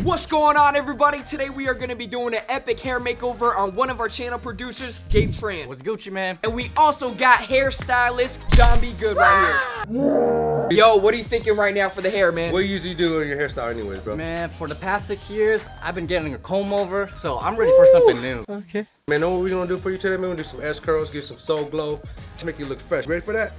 What's going on, everybody? Today we are going to be doing an epic hair makeover on one of our channel producers, Gabe Tran. What's Gucci, man? And we also got hairstylist John B. Good right here. Yo, what are you thinking right now for the hair, man? What do you usually do in your hairstyle anyways, bro? Man, for the past 6 years, I've been getting a comb over, so I'm ready for something new. Okay. Man, know what we're gonna do for you today, man? We're gonna do some S curls, give some soul glow to make you look fresh. Ready for that?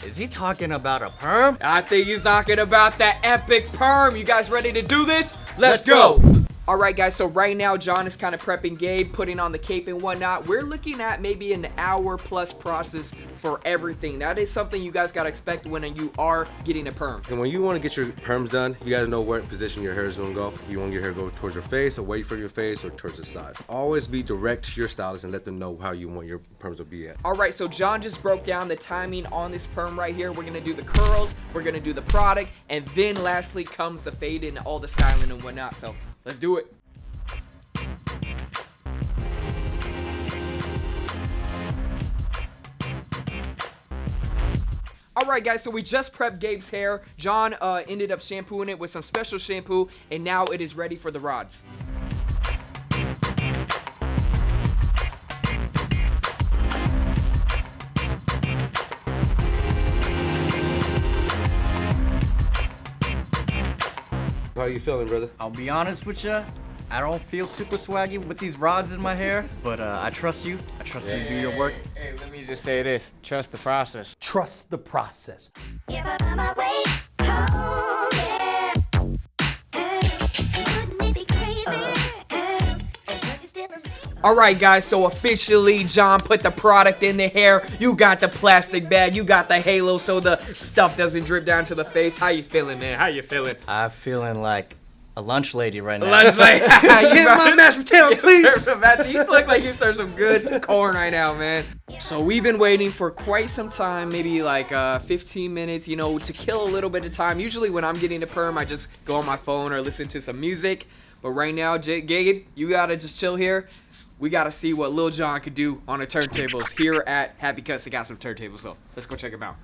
Is he talking about a perm? I think he's talking about that epic perm. You guys ready to do this? Let's go. All right, guys, so right now John is kind of prepping Gabe, putting on the cape and whatnot. We're looking at maybe an hour-plus process for everything. That is something you guys got to expect when you are getting a perm. And when you want to get your perms done, you gotta know what position your hair is gonna go. You want your hair to go towards your face, away from your face, or towards the sides. Always be direct to your stylist and let them know how you want your perms to be at. All right, so John just broke down the timing on this perm right here. We're gonna do the curls, we're gonna do the product, and then lastly comes the fade and all the styling and whatnot. So let's do it. Alright guys, so we just prepped Gabe's hair. John ended up shampooing it with some special shampoo, and now it is ready for the rods. How you feeling, brother? I'll be honest with you, I don't feel super swaggy with these rods in my hair, but I trust you. I trust you to do your work. Hey, let me just say this. Trust the process. Trust the process. Alright guys, so officially John put the product in the hair. You got the plastic bag, you got the halo so the stuff doesn't drip down to the face. How you feeling, man? How you feeling? I'm feeling like a lunch lady right now. Lunch lady. Get my mashed potatoes, please. You look like you serve some good corn right now, man. So we've been waiting for quite some time, maybe like 15 minutes, you know, to kill a little bit of time. Usually when I'm getting a perm, I just go on my phone or listen to some music. But right now, Gabe, you gotta just chill here. We gotta see what Lil Jon could do on the turntables here at Happy Cuts. They got some turntables, so let's go check them out.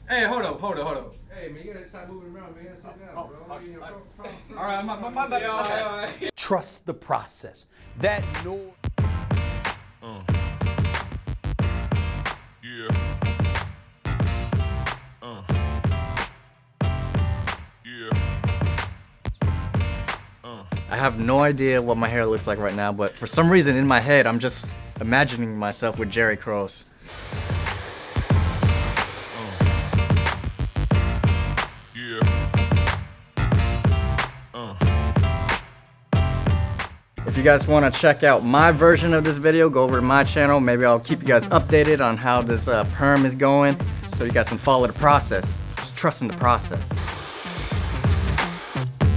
Hey, hold up. Hey, man, you gotta stop moving around, man. Sit down, bro. All right, my bad. Trust the process. That no. I have no idea what my hair looks like right now, but for some reason in my head, I'm just imagining myself with Jerry Cross. If you guys want to check out my version of this video, go over to my channel. Maybe I'll keep you guys updated on how this perm is going, so you guys can follow the process. Just trust in the process.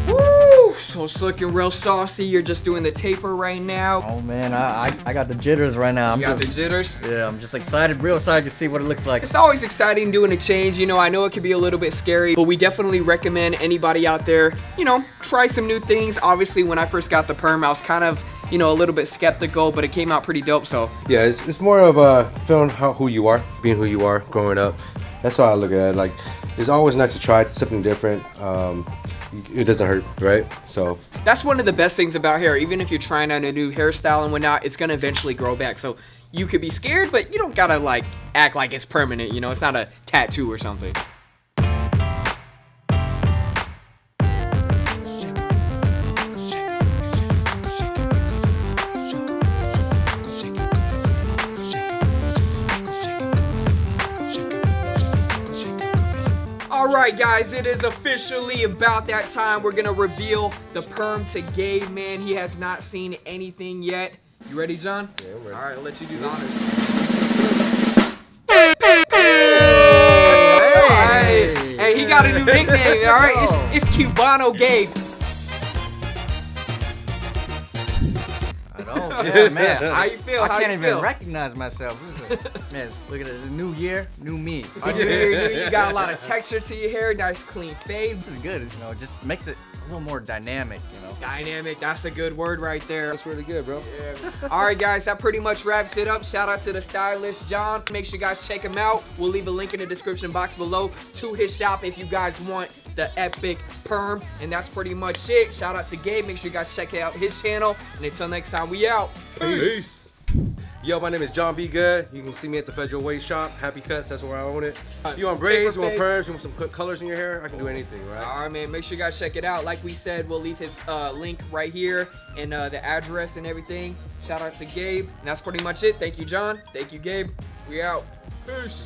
Woo! So it's looking real saucy. You're just doing the taper right now. Oh man, I got the jitters right now. You got the jitters? Yeah, I'm just excited, real excited to see what it looks like. It's always exciting doing a change. You know, I know it can be a little bit scary, but we definitely recommend anybody out there, you know, try some new things. Obviously, when I first got the perm, I was kind of, you know, a little bit skeptical, but it came out pretty dope, so. Yeah, it's more of feeling who you are, being who you are, growing up. That's how I look at it. Like, it's always nice to try something different. It doesn't hurt, right? So that's one of the best things about hair. Even if you're trying out a new hairstyle and whatnot, it's gonna eventually grow back. So you could be scared, but you don't gotta like act like it's permanent. You know, it's not a tattoo or something. Alright guys, it is officially about that time. We're gonna reveal the perm to Gabe, man. He has not seen anything yet. You ready, John? Yeah, I'm ready. Alright, I'll let you do the honors. Hey, he got a new nickname, alright? It's Cubano Gabe. Oh, yeah, man. How you feel? I can't even recognize myself. Man, look at it. New year, new me. You got a lot of texture to your hair, nice clean fade. This is good. You know, it just makes it little more dynamic, you know. Dynamic, that's a good word right there. That's really good, bro. All right, guys, that pretty much wraps it up. Shout out to the stylist, John. Make sure you guys check him out. We'll leave a link in the description box below to his shop if you guys want the epic perm. And that's pretty much it. Shout out to Gabe. Make sure you guys check out his channel. And until next time, we out. Peace. Yo, my name is John B. Good. You can see me at the Federal Wave Shop. Happy Cuts, that's where I own it. If you want braids, you want perms, you want some colors in your hair, I can do anything, right? All right, man. Make sure you guys check it out. Like we said, we'll leave his link right here and the address and everything. Shout out to Gabe. And that's pretty much it. Thank you, John. Thank you, Gabe. We out. Peace.